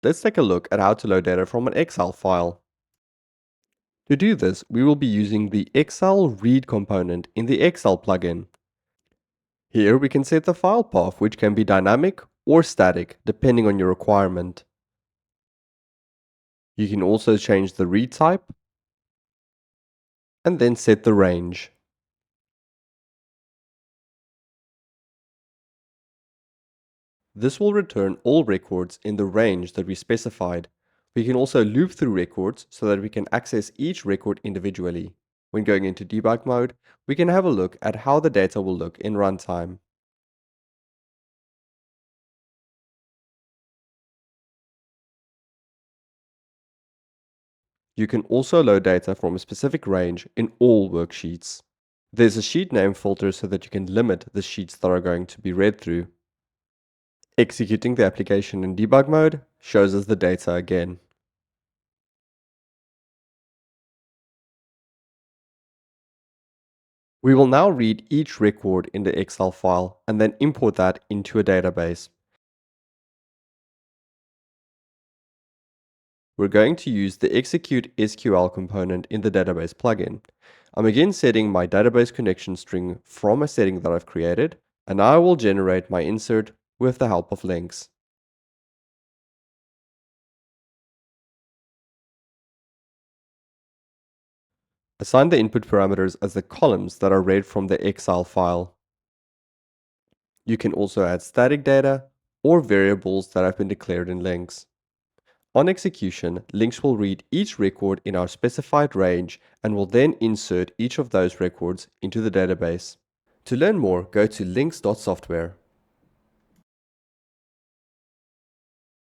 let's take a look at how to load data from an Excel file. To do this, we will be using the Excel read component in the Excel plugin. Here we can set the file path, which can be dynamic or static depending on your requirement. You can also change the read type and then set the range. This will return all records in the range that we specified. We can also loop through records so that we can access each record individually. When going into debug mode, we can have a look at how the data will look in runtime. You can also load data from a specific range in all worksheets. There's a sheet name filter so that you can limit the sheets that are going to be read through. Executing the application in debug mode shows us the data again. We will now read each record in the Excel file and then import that into a database. We're going to use the execute SQL component in the database plugin. I'm again setting my database connection string from a setting that I've created, and I will generate my insert with the help of Linx. Assign the input parameters as the columns that are read from the Excel file. You can also add static data or variables that have been declared in Linx. On execution, Linx will read each record in our specified range and will then insert each of those records into the database. To learn more, go to linx.software.